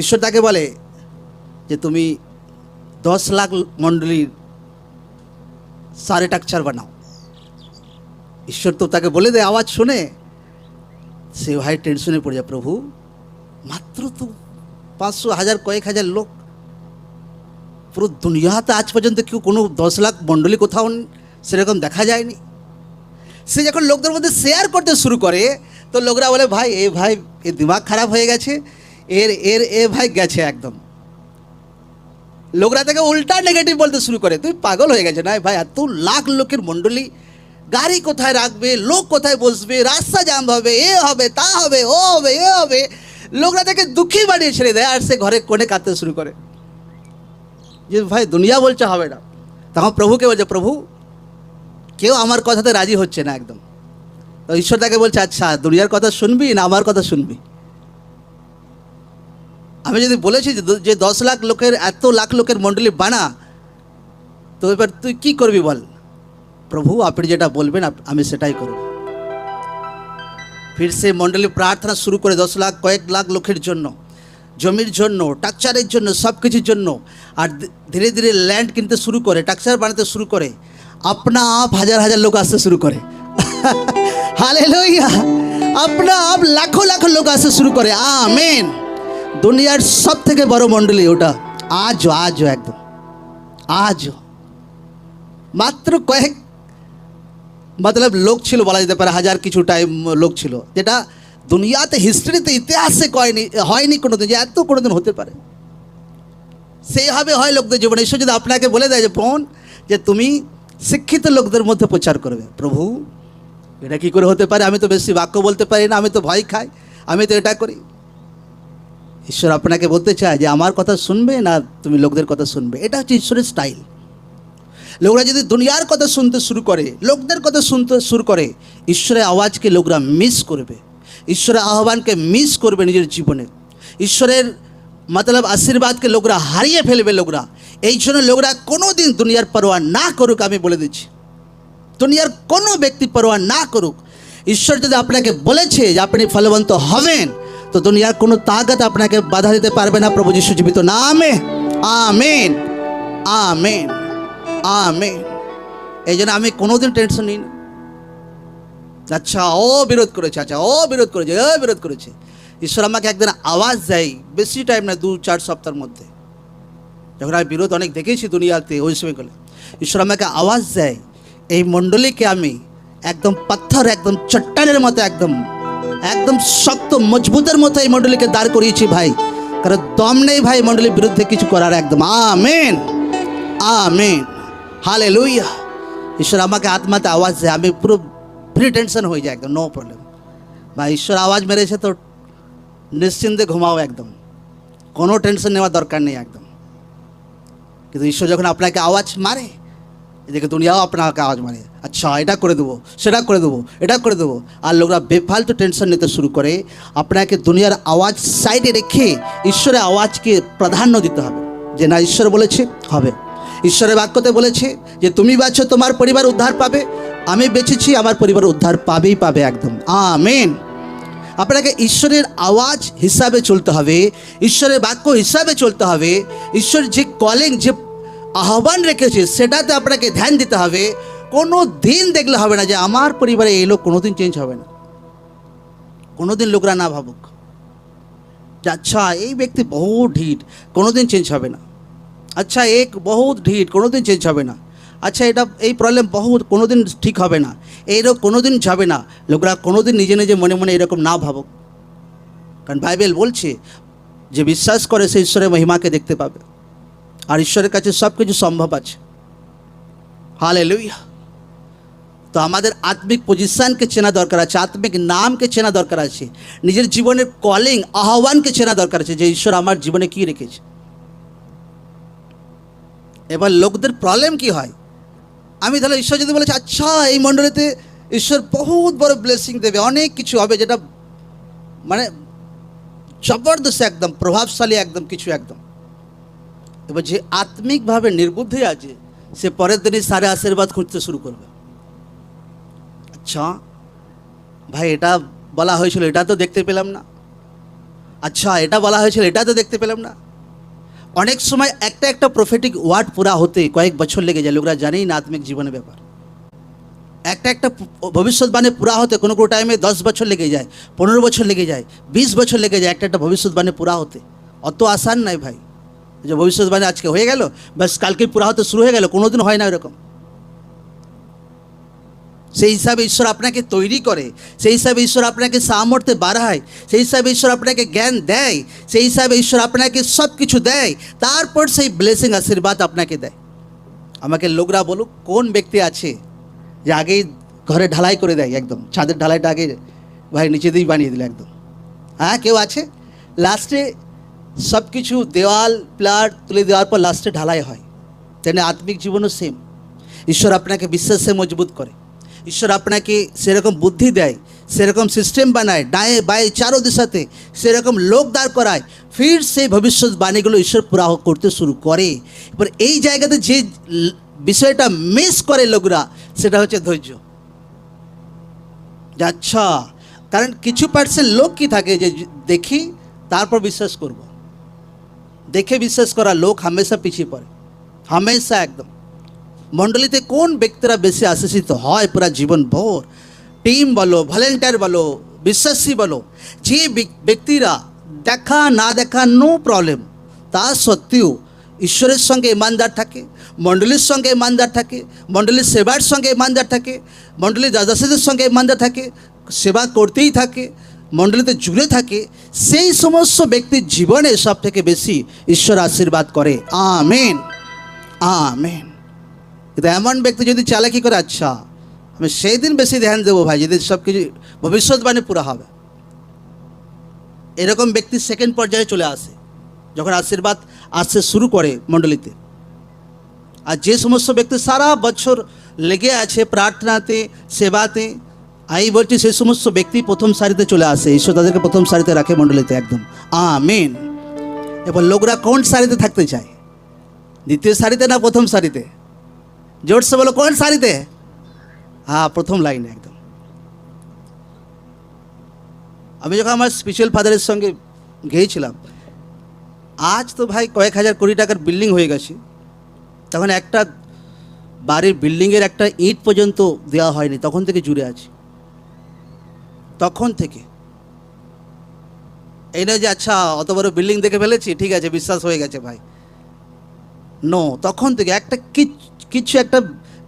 ঈশ্বর তাকে বলে যে তুমি 10 লাখ মণ্ডলীর সারে টাকচার বানাও। ঈশ্বর তো তাকে বলে দেয়, আওয়াজ শুনে সে ভাই টেনশনে পড়ে যায়, প্রভু মাত্র তো 500 হাজার কয়েক হাজার লোক, পুরো দুনিয়াতে আজ পর্যন্ত কেউ কোনো 10 লাখ মণ্ডলী কোথাও সেরকম দেখা যায়নি। সে যখন লোকদের মধ্যে শেয়ার করতে শুরু করে তো লোকরা বলে ভাই এ দিমাগ খারাপ হয়ে গেছে, এ ভাই গেছে একদম। লোকরা তাকে উল্টা নেগেটিভ বলতে শুরু করে, তুই পাগল হয়ে গেছে না ভাই, এত লাখ লোকের মণ্ডলী, গাড়ি কোথায় রাখবে, লোক কোথায় বসবে, রাস্তা জাম হবে, এ হবে, তা হবে, ও হবে, এ হবে। লোকরা তাকে দুঃখী বানিয়ে ছেড়ে দেয়, আর সে ঘরে কোণে কাঁদতে শুরু করে যে ভাই দুনিয়া বলছে হবে না। তখন প্রভুকে বলছে, প্রভু কেউ আমার কথাতে রাজি হচ্ছে না একদম। তো ঈশ্বর তাকে বলছে, আচ্ছা দুনিয়ার কথা শুনবি না আমার কথা শুনবি? আমি যদি বলেছি যে 10 লাখ লোকের, এত লাখ লোকের মণ্ডলী বানা, তো এবার তুই কি করবি বল? প্রভু আপনি যেটা বলবেন আমি সেটাই করব। ফির সে মণ্ডলী প্রার্থনা শুরু করে 10 লাখ, কয়েক লাখ লোকের জন্য, জমির জন্য, টাকচারের জন্য, সব কিছুর জন্য। আর ধীরে ধীরে ল্যান্ড কিনতে শুরু করে, টাকচার বানাতে শুরু করে, আপনা আপ হাজার হাজার লোক আসতে শুরু করে। হালেলুয়া! আপনা আপ লাখো লাখো লোক আসতে শুরু করে। আমেন। দুনিয়ার সব থেকে বড় মণ্ডলী ওটা আজও একদম আজও মাত্র কয়েক মতলব লোক ছিল, বলা যেতে পারে হাজার কিছু টাইম লোক ছিল, যেটা দুনিয়াতে হিস্ট্রিতে ইতিহাসে হয়নি কোনোদিন, যে এত কোনোদিন হতে পারে। সেইভাবে হয় লোকদের জীবনে। ঈশ্বর যদি আপনাকে বলে দেয় যে বোন, যে তুমি শিক্ষিত লোকদের মধ্যে প্রচার করবে, প্রভু এটা কী করে হতে পারে? আমি তো বেশি বাক্য বলতে পারি না, আমি তো ভয় খাই, আমি তো এটা করি। ঈশ্বর আপনাকে বলতে চায় যে আমার কথা শুনবে না তুমি লোকদের কথা শুনবে। এটা হচ্ছে ঈশ্বরের স্টাইল। লোকরা যদি দুনিয়ার কথা শুনতে শুরু করে, লোকদের কথা শুনতে শুরু করে, ঈশ্বরের আওয়াজকে লোকরা মিস করবে, ঈশ্বরের আহ্বানকে মিস করবে নিজের জীবনে। ঈশ্বরের মতলব আশীর্বাদকে লোকরা হারিয়ে ফেলবে লোকরা। এই জন্য লোকরা কোনো দিন দুনিয়ার পরোয়া না করুক, আমি বলে দিচ্ছি, দুনিয়ার কোনো ব্যক্তি পরোয়া না করুক। ঈশ্বর যদি আপনাকে বলেছে যে আপনি ফলবন্ত হবেন, তো দুনিয়ার কোনো তাকত আপনাকে বাধা দিতে পারবে না। প্রভু যিশু জীবিত নামে আমেন, আমেন, আমেন। এই জন্য আমি কোনোদিন টেনশন নিই না। আচ্ছা ও বিরোধ করেছে, আচ্ছা ও বিরোধ করেছে, ও বিরোধ করেছে। ঈশ্বর আমাকে একদিন আওয়াজ দেয়, বেশি টাইম না, 2-4 সপ্তাহের মধ্যে, যখন আমি বিরোধ অনেক দেখেছি দুনিয়াতে, ওই সময়গুলো ঈশ্বর আমাকে আওয়াজ দেয়, এই মণ্ডলীকে আমি একদম পাথর, একদম চট্টানের মতো, একদম একদম শক্ত মজবুতের মতো এই মণ্ডলীকে দাঁড় করিয়েছি ভাই, কারণ দম নেই ভাই মণ্ডলীর বিরুদ্ধে কিছু করার। একদম আমেন, আমেন, হালেলুয়া। ঈশ্বর আমাকে আত্মাতে আওয়াজ দেয়, আমি পুরো ফ্রি টেনশন হয়ে যায় একদম, নো প্রবলেম ভাই। ঈশ্বর আওয়াজ মেরেছে তো নিশ্চিন্তে ঘুমাও, একদম কোনো টেনশন নেওয়ার দরকার নেই একদম। কিন্তু ঈশ্বর যখন আপনাকে আওয়াজ মারে, এদিকে দুনিয়াও আপনাকে আওয়াজ মারে, আচ্ছা এটা করে দেবো, সেটা করে দেবো, এটা করে দেবো, আর লোকরা বেফালতু টেনশন নিতে শুরু করে। আপনাকে দুনিয়ার আওয়াজ সাইডে রেখে ঈশ্বরের আওয়াজকে প্রাধান্য দিতে হবে, যে না ঈশ্বর বলেছে হবে। ঈশ্বরের বাক্যতে বলেছে যে তুমি বাঁচো, তোমার পরিবার উদ্ধার পাবে, আমি বেঁচেছি, আমার পরিবার উদ্ধার পাবেই পাবে, একদম আমেন। আপনাকে ঈশ্বরের আওয়াজ হিসাবে চলতে হবে, ঈশ্বরের বাক্য হিসাবে চলতে হবে। ঈশ্বর যে কলিং, যে আহ্বান রেখেছে সেটাতে আপনাকে ধ্যান দিতে হবে। কোনো দিন দেখলে হবে না যে আমার পরিবারে এই লোক কোনো দিন চেঞ্জ হবে না। কোনো দিন লোকরা না ভাবুক যে আচ্ছা এই ব্যক্তি বহু ঢিঠ, কোনো দিন চেঞ্জ হবে না। আচ্ছা এক বহুত ঢিঠ, কোনো দিন চেঞ্জ হবে না। আচ্ছা এটা এই প্রবলেম বহুত, কোনো দিন ঠিক হবে না, এই রোগ কোনো দিন যাবে না। লোকরা কোনো দিন নিজে নিজে মনে মনে এরকম না ভাবুক, কারণ বাইবেল বলছে যে বিশ্বাস করে সে ঈশ্বরের মহিমাকে দেখতে পাবে, আর ঈশ্বরের কাছে সব কিছু সম্ভব আছে। হালেলুয়া। তো আমাদের আত্মিক পজিশনকে চেনা দরকার আছে, আত্মিক নামকে চেনা দরকার আছে, নিজের জীবনের কলিং, আহ্বানকে চেনা দরকার আছে, যে ঈশ্বর আমার জীবনে কী রেখেছে। এবার লোকদের প্রবলেম কি হয়, আমি তাহলে ঈশ্বর যদি বলেছে আচ্ছা এই মণ্ডলীতে ঈশ্বর বহুত বড় ব্লেসিং দেবে, অনেক কিছু হবে, যেটা মানে জবরদস্ত, একদম প্রভাবশালী, একদম কিছু একদম। এবার যে আত্মিকভাবে নির্বুদ্ধি আছে, সে পরের দিনই সারে আশীর্বাদ খুঁজতে শুরু করবে। আচ্ছা ভাই এটা বলা হয়েছিল, এটা তো দেখতে পেলাম না, আচ্ছা এটা বলা হয়েছিল, এটা তো দেখতে পেলাম না। অনেক সময় একটা একটা প্রফেটিক ওয়ার্ড পুরা হতে কয়েক বছর লেগে যায়, লোকরা জানেই না আত্মিক জীবনের ব্যাপার। একটা একটা ভবিষ্যৎবাণী পুরা হতে কোনো কোনো টাইমে 10 বছর লেগে যায়, 15 বছর লেগে যায়, 20 বছর লেগে যায় একটা একটা ভবিষ্যৎবাণী পুরা হতে। অত আসান নাই ভাই যে ভবিষ্যৎবাণী আজকে হয়ে গেল, ব্যাস কালকে পুরা হতে শুরু হয়ে গেল, কোনোদিন হয় না এরকম। সেই হিসাবে ঈশ্বর আপনাকে তৈরি করে, সেই হিসাবে ঈশ্বর আপনাকে সামর্থ্যে বাড়ায়, সেই হিসাবে ঈশ্বর আপনাকে জ্ঞান দেয়, সেই হিসাবে ঈশ্বর আপনাকে সব কিছু দেয়, তারপর সেই ব্লেসিং আশীর্বাদ আপনাকে দেয়। আমাকে লোকরা বলুক কোন ব্যক্তি আছে যে আগেই ঘরে ঢালাই করে দেয়, একদম ছাদের ঢালাইটা আগে ভাই নিচে দিয়েই বানিয়ে দিল একদম। হ্যাঁ, কেউ আছে? লাস্টে সব কিছু দেওয়াল প্লাট তুলে দেওয়ার পর লাস্টে ঢালাই হয়। তেমনি আত্মিক জীবনও সেম। ঈশ্বর আপনাকে বিশ্বাসে মজবুত করে, ঈশ্বর আপনাকে সেরকম বুদ্ধি দেয়, সেরকম সিস্টেম বানায়, ডায়ে বায়ে চারো দিশাতে সেরকম লোক দাঁড় করায়, ফির সেই ভবিষ্যৎবাণীগুলো ঈশ্বর পুরা করতে শুরু করে। এবার এই জায়গাতে যে বিষয়টা মিস করে লোকরা, সেটা হচ্ছে ধৈর্য। আচ্ছা, কারণ কিছু পার্সেন্ট লোক কি থাকে যে দেখি তারপর বিশ্বাস করব, দেখে বিশ্বাস করা লোক হামেশা পিছিয়ে পড়ে, হামেশা একদম। মণ্ডলীতে কোন ব্যক্তিরা বেশি আশীষিত হয় পুরা জীবন ভোর? টিম বলো, ভলেন্টিয়ার বলো, বিশ্বাসী বলো, যে ব্যক্তিরা দেখা না দেখা নো প্রবলেম, তা সত্ত্বেও ঈশ্বরের সঙ্গে ইমানদার থাকে, মণ্ডলীর সঙ্গে ইমানদার থাকে, মণ্ডলীর সেবার সঙ্গে ইমানদার থাকে, মণ্ডলীর দাদাসীদের সঙ্গে ইমানদার থাকে, সেবা করতেই থাকে, মণ্ডলীতে জুড়ে থাকে, সেই সমস্ত ব্যক্তির জীবনে সব থেকে বেশি ঈশ্বর আশীর্বাদ করে। Amen, amen. কিন্তু এমন ব্যক্তি যদি চালাকি করে, আচ্ছা আমি সেই দিন বেশি ধ্যান দেবো ভাই যেদিন সব কিছু ভবিষ্যৎবাণী পুরা হবে, এরকম ব্যক্তি সেকেন্ড পর্যায়ে চলে আসে যখন আশীর্বাদ আসতে শুরু করে মণ্ডলীতে। আর যে সমস্ত ব্যক্তি সারা বছর লেগে আছে প্রার্থনাতে, সেবাতে, আমি বলছি সেই সমস্ত ব্যক্তি প্রথম সারিতে চলে আসে, ঈশ্বর তাদেরকে প্রথম সারিতে রাখে মণ্ডলীতে একদম। আমেন। এবার লোকরা কোন সারিতে থাকতে চায়? দ্বিতীয় সারিতে না প্রথম সারিতে? জোরসে বলো, কোন সারিতে? হ্যাঁ, প্রথম লাইনে একদম। আমি যখন আমার স্পিরিচুয়াল ফাদারের সঙ্গে গিয়েছিলাম, আজ তো ভাই কয়েক হাজার কোটি টাকার বিল্ডিং হয়ে গেছে, তখন একটা বাড়ির বিল্ডিংয়ের একটা ইট পর্যন্ত দেওয়া হয়নি, তখন থেকে জুড়ে আছে। তখন থেকে এই নয় যে আচ্ছা অত বড় বিল্ডিং দেখে ফেলেছি ঠিক আছে বিশ্বাস হয়ে গেছে ভাই, নো, তখন থেকে একটা কিছু একটা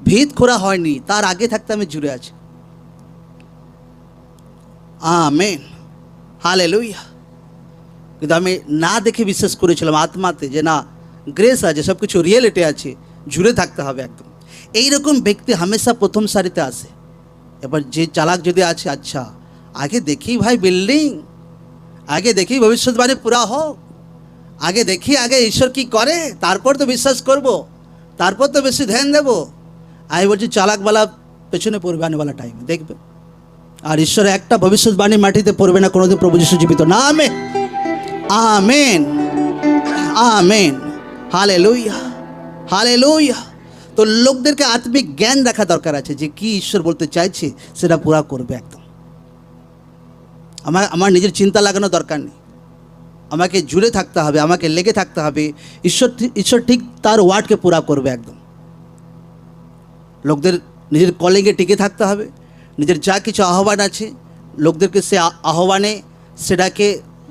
ভিত খোঁড়া হয়নি, তার আগে থাকতে আমি জুড়ে আছি। Amen, hallelujah. কিন্তু আমি না দেখে বিশ্বাস করেছিলাম আত্মাতে যে না, গ্রেস আছে, সব কিছু রিয়েলিটি আছে, জুড়ে থাকতে হবে একদম। এইরকম ব্যক্তি হামেশা প্রথম সারিতে আসে। এবার যে চালাক যদি আছে, আচ্ছা আগে দেখি ভাই বিল্ডিং, আগে দেখি ভবিষ্যৎবাণী পুরা হোক, আগে দেখি আগে ঈশ্বর কি করে, তারপর তো বিশ্বাস করব, তারপর তো বেশি ধ্যান দেবো। আমি বলছি চালাকওয়ালা পেছনে পড়বে আনেওয়ালা টাইমে দেখবে, আর ঈশ্বরের একটা ভবিষ্যৎবাণী মাটিতে পড়বে না কোনোদিন প্রভু যিশু জীবিত না। Amen, amen, amen, hallelujah, hallelujah. তো লোকদেরকে আত্মিক জ্ঞান রাখা দরকার আছে যে কি ঈশ্বর বলতে চাইছে সেটা পুরা করবে একদম। আমার নিজের চিন্তা লাগানো দরকার নেই, আমাকে জুড়ে থাকতে হবে, আমাকে লেগে থাকতে হবে, ঈশ্বর ঠিক তার ওয়ার্ডকে পুরা করবে একদম। লোকদের নিজের কলিংয়ে টিকে থাকতে হবে, নিজের যা কিছু আহ্বান আছে লোকদেরকে সে আহ্বানে সেটাকে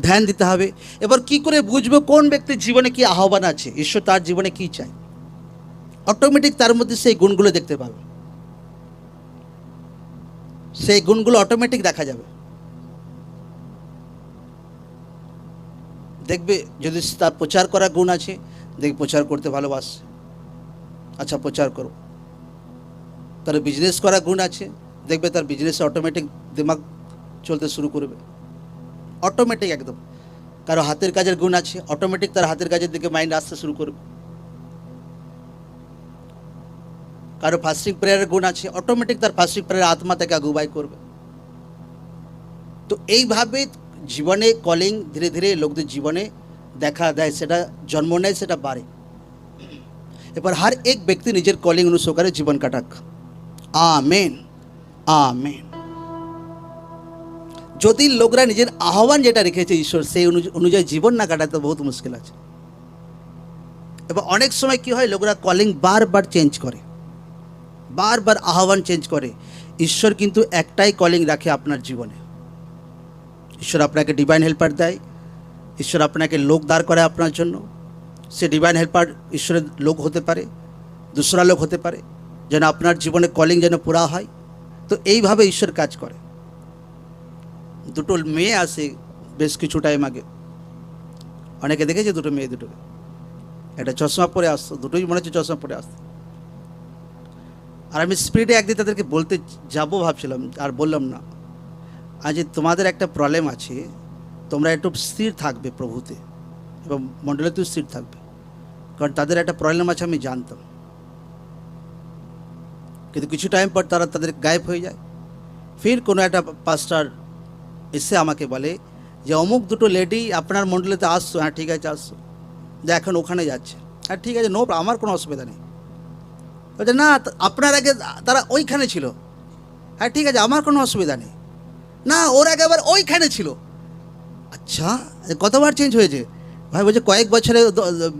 ধ্যান দিতে হবে। এবার কি করে বুঝবো কোন ব্যক্তির জীবনে কি আহ্বান আছে, ঈশ্বর তার জীবনে কি চায়? অটোমেটিক তার মধ্যে সেই গুণগুলো দেখতে পাবে, সেই গুণগুলো অটোমেটিক দেখা যাবে। দেখবে যদি তার প্রচার করার গুণ আছে, দেখবে প্রচার করতে ভালোবাসে, আচ্ছা প্রচার করো। তার বিজনেস করার গুণ আছে, দেখবে তার বিজনেসে অটোমেটিক দিমাগ চলতে শুরু করবে, অটোমেটিক একদম। কারো হাতের কাজের গুণ আছে, অটোমেটিক তার হাতের কাজের দিকে মাইন্ড আসতে শুরু করবে। কারো ফাস্টিং প্রেয়ারের গুণ আছে, অটোমেটিক তার ফাস্টিং প্রেয়ার আত্মা থেকে আগুবাই করবে। তো এইভাবে জীবনে কলিং ধীরে ধীরে লোকদের জীবনে দেখা দেয়, সেটা জন্ম নেয়, সেটা বাড়ে। এবার हर एक ব্যক্তি নিজের কলিং অনুসারে জীবন কাটাক। Amen, amen. যদি লোকরা নিজের আহ্বান যেটা রেখেছে ঈশ্বর সেই অনুযায়ী জীবন না কাটাতে বহুত মুশকিল আছে। এবার অনেক সময় কি হয়, লোকরা কলিং বারবার চেঞ্জ করে, বারবার আহ্বান চেঞ্জ করে। ঈশ্বর কিন্তু একটাই কলিং রাখে আপনার জীবনে। ঈশ্বর আপনাকে ডিভাইন হেল্পার দেয়, ঈশ্বর আপনাকে লোক দাঁড় করে আপনার জন্য। সে ডিভাইন হেল্পার ঈশ্বরের লোক হতে পারে, দুসরা লোক হতে পারে, যেন আপনার জীবনে কলিং যেন পুরা হয়। তো এইভাবে ঈশ্বর কাজ করে। দুটো মেয়ে আসে বেশ কিছু টাইম আগে, অনেকে দেখেছে দুটো মেয়ে, দুটোকে একটা চশমা পরে আসতো, দুটোই মনে হচ্ছে চশমা পরে আসতো। আর আমি স্পিডে একদিন তাদেরকে বলতে যাবো ভাবছিলাম, আর বললাম না। আজ তোমাদের একটা প্রবলেম আছে, তোমরা একটু স্থির থাকবে প্রভুতে এবং মণ্ডলীতেও স্থির থাকবে, কারণ তাদের একটা প্রবলেম আছে আমি জানতাম। কিন্তু কিছু টাইম পর তারা তাদের গায়েব হয়ে যায়। ফির কোনো একটা পাস্টার এসে আমাকে বলে যে অমুক দুটো লেডি আপনার মণ্ডলীতে আসছো। হ্যাঁ ঠিক আছে আসছো, যে এখন ওখানে যাচ্ছে। হ্যাঁ ঠিক আছে, নো, আমার কোনো অসুবিধা নেই। বলছে না আপনার আগে তারা ওইখানে ছিল। হ্যাঁ ঠিক আছে, আমার কোনো অসুবিধা নেই। না ওর আগে আবার ওইখানে ছিল। আচ্ছা কতবার চেঞ্জ হয়েছে? ভাই বলছে কয়েক বছরে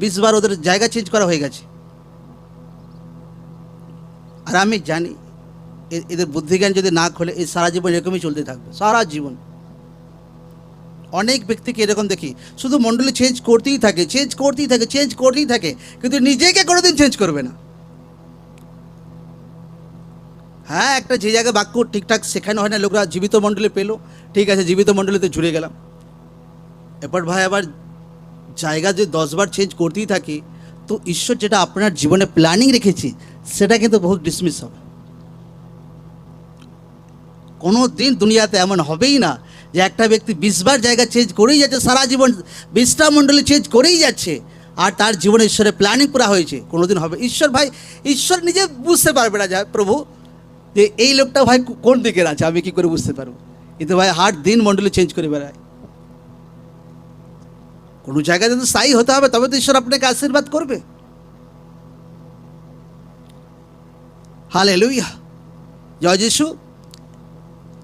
20 বার ওদের জায়গা চেঞ্জ করা হয়ে গেছে। আর আমি জানি এদের বুদ্ধিজ্ঞান যদি না খোলে এই সারা জীবন এরকমই চলতে থাকবে, সারা জীবন। অনেক ব্যক্তিকে এরকম দেখি, শুধু মণ্ডলী চেঞ্জ করতেই থাকে, চেঞ্জ করতেই থাকে, চেঞ্জ করতেই থাকে, কিন্তু নিজেকে কোনোদিন চেঞ্জ করবে না। হ্যাঁ, একটা যে জায়গায় বাক্য ঠিকঠাক শেখানো হয় না, লোকরা জীবিত মণ্ডলী পেলো, ঠিক আছে জীবিত মণ্ডলীতে জুড়ে গেলাম। এরপর ভাই আবার জায়গা যে 10 বার চেঞ্জ করতেই থাকে, তো ঈশ্বর যেটা আপনার জীবনে প্ল্যানিং রেখেছে সেটা কিন্তু বহুত ডিসমিস হবে। কোনো দিন দুনিয়াতে এমন হবেই না যে একটা ব্যক্তি 20 বার জায়গা চেঞ্জ করেই যাচ্ছে, সারা জীবন 20টা মণ্ডলী চেঞ্জ করেই যাচ্ছে, আর তার জীবনে ঈশ্বরের প্ল্যানিং পুরা হয়েছে। কোনোদিন হবে? ঈশ্বর ভাই, ঈশ্বর নিজে বুঝতে পারবে না যায় প্রভু যে এই লোকটা ভাই কোন দিকের আছে, আমি কি করে বুঝতে পারবো? কিন্তু ভাই হার দিন মণ্ডলী চেঞ্জ করে বেড়ায়। কোনো জায়গায় যদি স্থায়ী হতে হবে তবে তো ঈশ্বর আপনাকে আশীর্বাদ করবে। হালেলুয়া, জয় যিশু।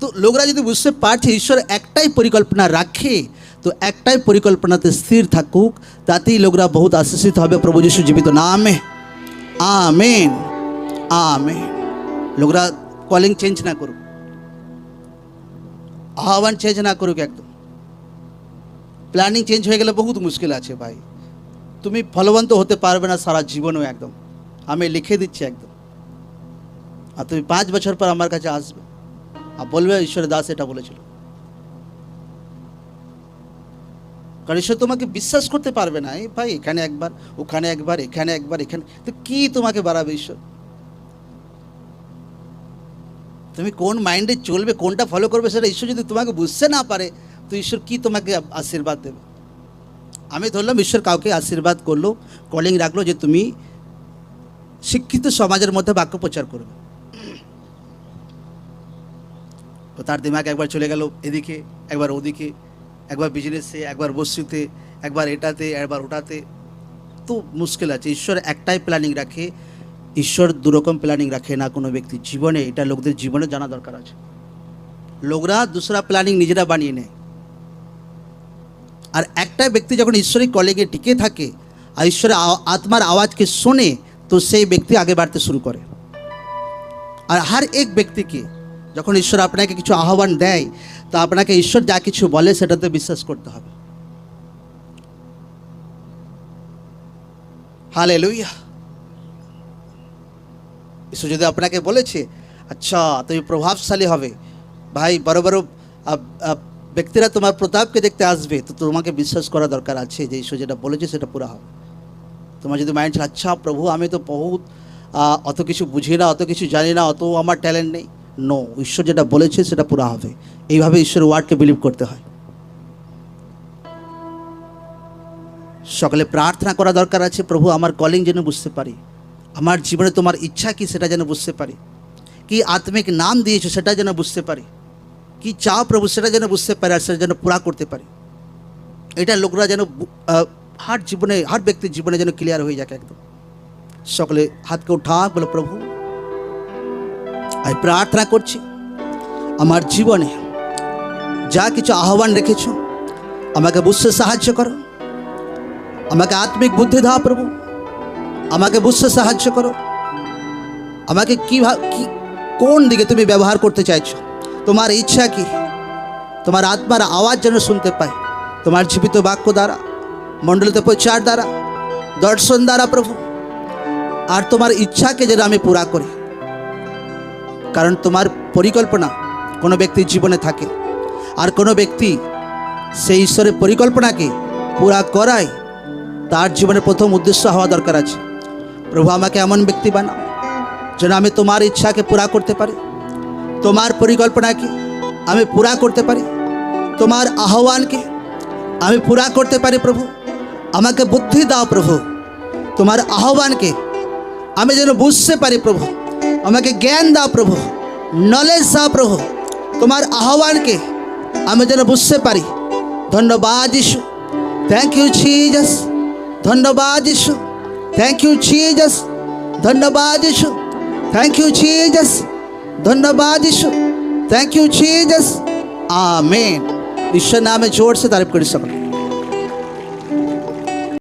তো লোকরা যদি বুঝতে পারছে ঈশ্বর একটাই পরিকল্পনা রাখে, তো একটাই পরিকল্পনাতে স্থির থাকুক, তাতেই লোকরা বহুত আশীষিত হবে প্রভু যিশু জীবিত নামে। Amen, amen. লোকরা কলিং চেঞ্জ না করুক, আহ্বান চেঞ্জ না করুক, একদম প্ল্যানিং চেঞ্জ হয়ে গেলে বহুত মুশকিল আছে ভাই। তুমি ফলবন্ত হতে পারবে না সারা জীবনেও, একদম আমি লিখে দিচ্ছি একদম। আর তুমি 5 বছর পর আমার কাছে আসবে আর বলবে ঈশ্বরের দাস এটা বলেছিল, কারণ ঈশ্বর তোমাকে বিশ্বাস করতে পারবে না। এই ভাই এখানে একবার, ওখানে একবার, এখানে একবার, এখানে, তো কি তোমাকে বাড়াবে ঈশ্বর? তুমি কোন মাইন্ডে চলবে, কোনটা ফলো করবে, সেটা ঈশ্বর যদি তোমাকে বুঝতে না পারে, তো ঈশ্বর কি তোমাকে আশীর্বাদ দেবে? আমি ধরলাম ঈশ্বর কাউকে আশীর্বাদ করলো, কলিং রাখলো যে তুমি শিক্ষিত সমাজের মধ্যে বাক্য প্রচার করবে, তো তার দিমাগ একবার চলে গেল এদিকে, একবার ওদিকে, একবার বিজনেসে, একবার বস্তুতে, একবার এটাতে, একবার ওটাতে, তো মুশকিল আছে। ঈশ্বর একটাই প্ল্যানিং রাখে, ঈশ্বর দুরকম প্ল্যানিং রাখে না কোনো ব্যক্তির জীবনে। এটা লোকদের জীবনে জানা দরকার আছে। লোকরা দুসরা প্ল্যানিং নিজেরা বানিয়ে নেয়, আর একটা ব্যক্তি যখন ঈশ্বরের কলিংয়ে টিকে থাকে আর ঈশ্বরের আত্মার আওয়াজকে শোনে, তো সেই ব্যক্তি আগে বাড়তে শুরু করে। আর হর এক ব্যক্তিকে যখন ঈশ্বর আপনাকে কিছু আহ্বান দেয়, তো আপনাকে ঈশ্বর যা কিছু বলে সেটাতে বিশ্বাস করতে হবে। হালেলুয়া। ঈশ্বর যদি আপনাকে বলেছে আচ্ছা তুমি প্রভাবশালী হবে, ভাই বড় বড় ব্যক্তিরা তোমার প্রতাপকে দেখতে আসবে, তো তোমাকে বিশ্বাস করা দরকার আছে যে ঈশ্বর যেটা বলেছে সেটা পুরা হবে। তোমার যদি মাইন্ড আচ্ছা প্রভু আমি তো বহুত অত কিছু বুঝি না, অত কিছু জানি না, অত আমার ট্যালেন্ট নেই, নো, ঈশ্বর যেটা বলেছে সেটা পুরা হবে। এইভাবে ঈশ্বরের ওয়ার্ডকে বিলিভ করতে হয়। সকালে প্রার্থনা করা দরকার আছে, প্রভু আমার কলিং যেন বুঝতে পারি, আমার জীবনে তোমার ইচ্ছা কি সেটা যেন বুঝতে পারি, কি আত্মিক নাম দিয়েছো সেটা যেন বুঝতে পারি, কি চাও প্রভু সেটা যেন বুঝতে পারি, আর সেটা যেন পুরা করতে পারি। এটা লোকরা যেন হার জীবনে, হার ব্যক্তির জীবনে যেন ক্লিয়ার হয়ে যাক একদম। সকলে হাতকে উঠা বলে প্রভু আমি প্রার্থনা করছি আমার জীবনে যা কিছু আহ্বান রেখেছো আমাকে বুঝতে সাহায্য করো, আমাকে আত্মিক বুদ্ধি দাও প্রভু, আমাকে বুঝতে সাহায্য করো, আমাকে কোন দিকে তুমি ব্যবহার করতে চাইছো, তোমার ইচ্ছা কি, তোমার আত্মার আওয়াজ যেন শুনতে পাই, তোমার জীবিত বাক্য দ্বারা, মণ্ডলীতে প্রচার দ্বারা, দর্শন দ্বারা প্রভু, আর তোমার ইচ্ছাকে যেন আমি পুরা করি। কারণ তোমার পরিকল্পনা কোনো ব্যক্তির জীবনে থাকে, আর কোনো ব্যক্তি সেই ঈশ্বরের পরিকল্পনাকে পুরা করায় তার জীবনের প্রথম উদ্দেশ্য হওয়া দরকার আছে। প্রভু আমাকে এমন ব্যক্তি বানাও যেন আমি তোমার ইচ্ছাকে পুরা করতে পারি, তোমার পরিকল্পনাকে আমি পুরা করতে পারি, তোমার আহ্বানকে আমি পুরা করতে পারি। প্রভু আমাকে বুদ্ধি দাও প্রভু, তোমার আহ্বানকে আমি যেন বুঝতে পারি। প্রভু আমাকে জ্ঞান দাও প্রভু, নলেজ দাও প্রভু, তোমার আহ্বানকে আমি যেন বুঝতে পারি। ধন্যবাদ যিশু, থ্যাংক ইউ জিসাস। ধন্যবাদ যিশু, থ্যাংক ইউ জিসাস। ধন্যবাদ যিশু, থ্যাংক ইউ জিসাস। ধন্যবাদ যিশু, থ্যাংক ইউ জিসাস। आमीन। ईश्वर नाम में जोर से तारीफ करी सकते।